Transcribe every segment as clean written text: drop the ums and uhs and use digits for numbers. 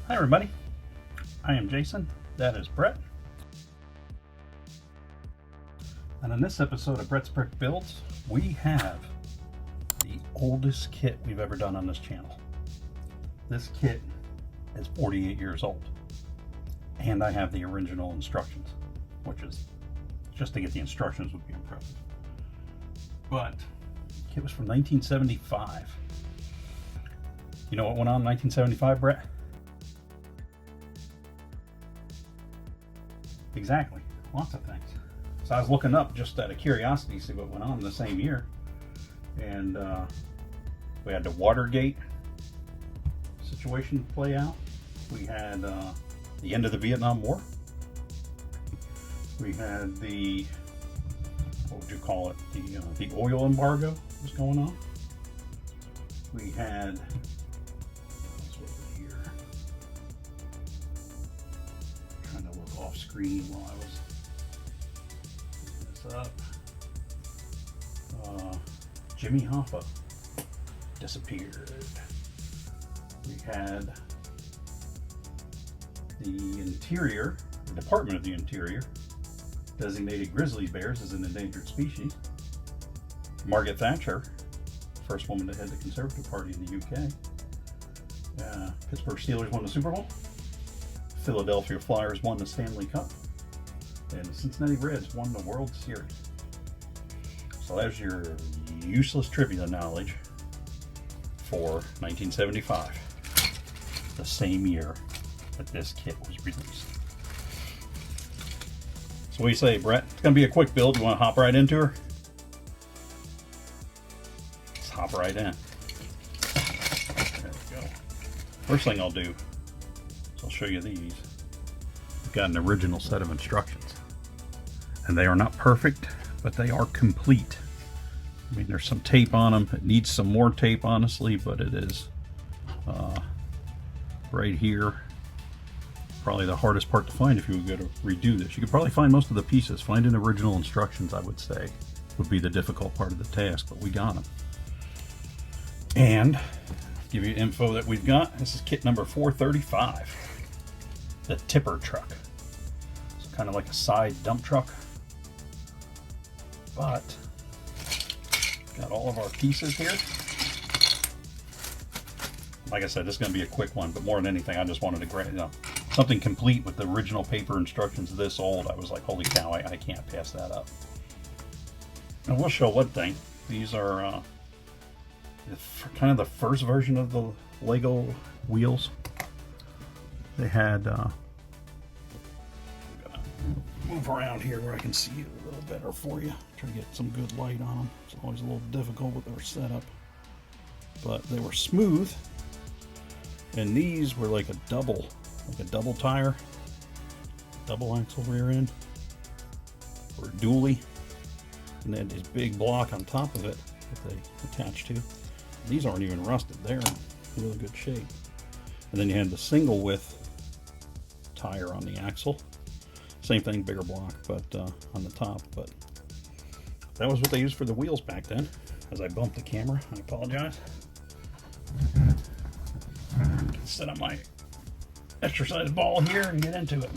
Hi everybody, I am Jason, that is Brett, and in this episode of Brett's Brick Builds, we have the oldest kit we've ever done on this channel. This kit is 48 years old, and I have the original instructions, which is, just to get the instructions would be impressive. But the kit was from 1975. You know what went on in 1975, Brett? Exactly, lots of things. So I was looking up just out of curiosity to see what went on the same year, and we had the Watergate situation play out. We had the end of the Vietnam War. We had the, what would you call it, the oil embargo was going on. We had, what's over here, trying to look off screen while I was putting this up. Jimmy Hoffa disappeared. We had the Interior, the Department of the Interior, designated grizzly bears as an endangered species. Margaret Thatcher, first woman to head the Conservative Party in the UK. Pittsburgh Steelers won the Super Bowl. Philadelphia Flyers won the Stanley Cup. And the Cincinnati Reds won the World Series. So there's your useless trivia knowledge for 1975, the same year that this kit was released. So what do you say, Brett? It's going to be a quick build. You want to hop right into her? Let's hop right in. There we go. First thing I'll do is I'll show you these. We've got an original set of instructions. And they are not perfect, but they are complete. I mean, there's some tape on them. It needs some more tape, honestly, but it is right here. Probably the hardest part to find if you would go to redo this. You could probably find most of the pieces. Finding original instructions, I would say, would be the difficult part of the task, but we got them. And give you info that we've got. This is kit number 435, the tipper truck. It's kind of like a side dump truck, but got all of our pieces here. Like I said, this is going to be a quick one, but more than anything, I just wanted to grab, something complete with the original paper instructions this old. I was like, holy cow, I can't pass that up. And we'll show one thing. These are kind of the first version of the Lego wheels. They had, I'm gonna move around here where I can see it a little better for you. Try to get some good light on them. It's always a little difficult with our setup. But they were smooth. And these were like a double tire, double axle rear end, or dually, and they had this big block on top of it that they attached to. These aren't even rusted; they're in really good shape. And then you had the single width tire on the axle, same thing, bigger block, but on the top. But that was what they used for the wheels back then. As I bumped the camera, I apologize. Set up my exercise ball here and get into it.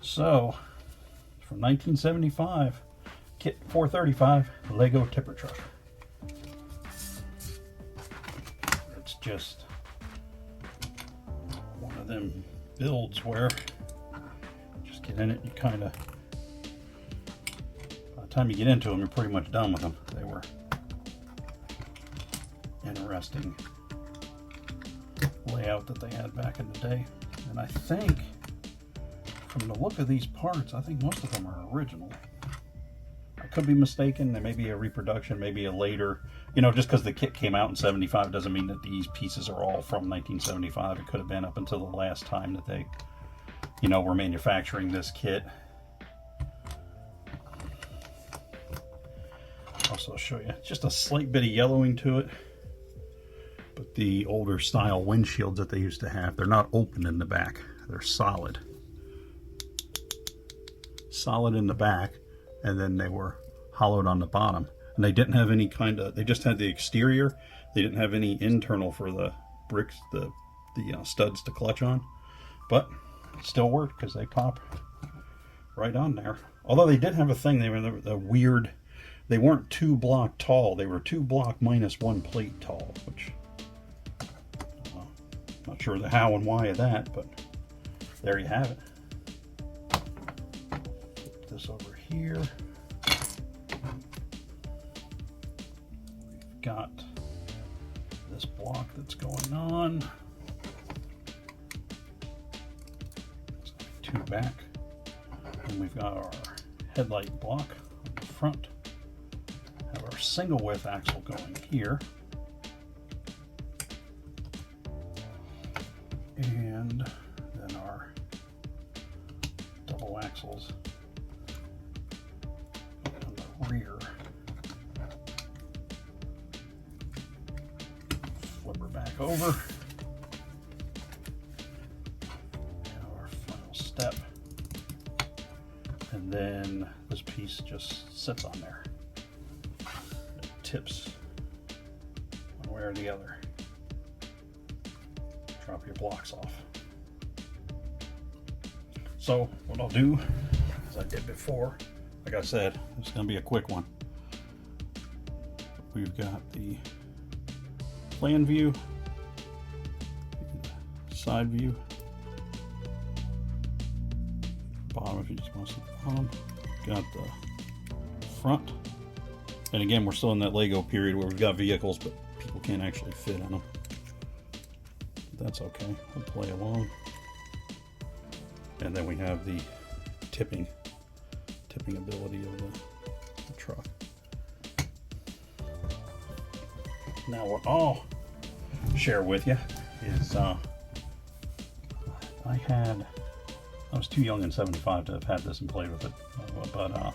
So, from 1975, kit 435, Lego tipper truck. It's just one of them builds where just get in it, you kind of, by the time you get into them, you're pretty much done with them. They were interesting layout that they had back in the day, and I think from the look of these parts, I think most of them are original. I could be mistaken. They may be a reproduction, maybe a later, just because the kit came out in 75 doesn't mean that these pieces are all from 1975. It could have been up until the last time that they were manufacturing this kit. Also show you just a slight bit of yellowing to it. But the older style windshields that they used to have, they're not open in the back. They're solid. Solid in the back, and then they were hollowed on the bottom. And they didn't have any they just had the exterior. They didn't have any internal for the bricks, the studs to clutch on, but it still worked because they pop right on there. Although they did have a thing, they were the weird, they weren't 2 block tall, they were 2 block minus 1 plate tall, which not sure the how and why of that, but there you have it. Put this over here. We've got this block that's going on. 2 back. And we've got our headlight block on the front. Have our single width axle going here. And then our double axles on the rear. Flip her back over. And our final step. And then this piece just sits on there. It tips one way or the other. Drop your blocks off. So what I'll do, as I did before, like I said, it's going to be a quick one. We've got the plan view, side view, bottom if you just want to see the bottom. Got the front, and again we're still in that Lego period where we've got vehicles but people can't actually fit in them. That's okay, we'll play along. And then we have the tipping ability of the truck. Now what I'll share with you is I was too young in '75 to have had this and played with it, but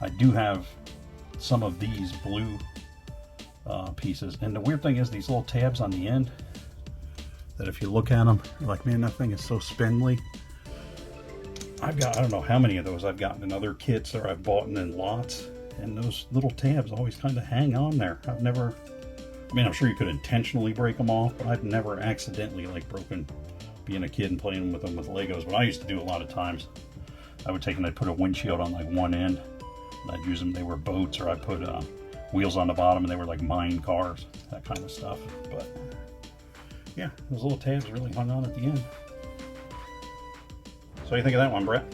I do have some of these blue pieces, and the weird thing is these little tabs on the end, that if you look at them, you're like, man, that thing is so spindly. I've got, I don't know how many of those I've gotten in other kits or I've bought in lots, and those little tabs always kind of hang on there. I've never, I mean, I'm sure you could intentionally break them off, but I've never accidentally like broken, being a kid and playing with them with Legos. What I used to do a lot of times, I would take and I'd put a windshield on like one end, and I'd use them, they were boats, or I'd put wheels on the bottom and they were like mine cars, that kind of stuff. But yeah, those little tabs really hung on at the end. So what do you think of that one, Brett?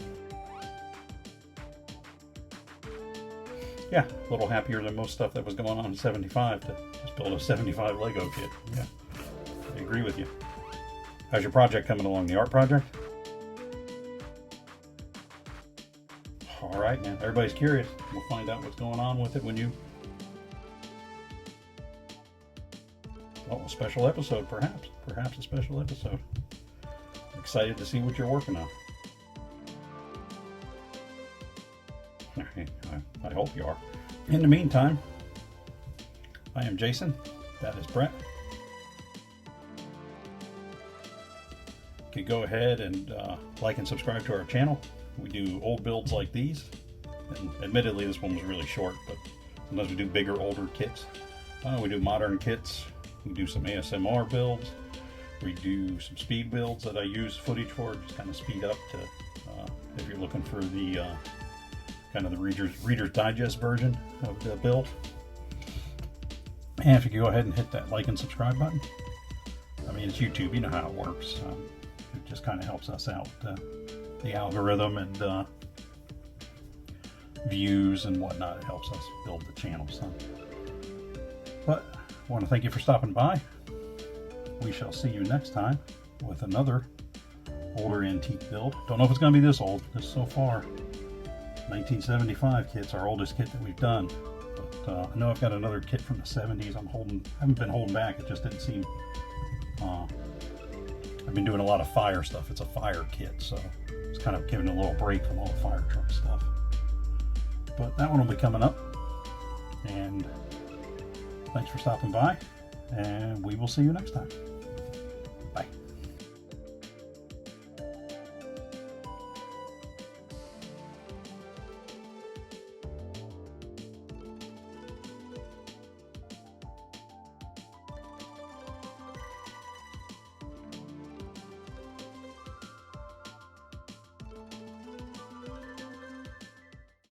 Yeah, a little happier than most stuff that was going on in '75 to just build a '75 Lego kit. Yeah, I agree with you. How's your project coming along, the art project? All right, man, everybody's curious. We'll find out what's going on with it when you... Oh, a special episode, perhaps. Perhaps a special episode. I'm excited to see what you're working on. I hope you are. In the meantime, I am Jason. That is Brett. You can go ahead and like and subscribe to our channel. We do old builds like these. And admittedly, this one was really short, but sometimes we do bigger, older kits. We do modern kits. We do some ASMR builds. We do some speed builds that I use footage for, just kind of speed up to, if you're looking for the kind of the Reader's Digest version of the build. And if you could go ahead and hit that like and subscribe button. I mean, it's YouTube, you know how it works. It just kind of helps us out, the algorithm and views and whatnot. It helps us build the channel some. But I want to thank you for stopping by. We shall see you next time with another older antique build. Don't know if it's going to be this old. This so far, 1975 kit's our oldest kit that we've done. But I know I've got another kit from the 70s. I haven't been holding back. It just didn't seem. I've been doing a lot of fire stuff. It's a fire kit, so it's kind of giving a little break from all the fire truck stuff. But that one will be coming up. And thanks for stopping by, and we will see you next time.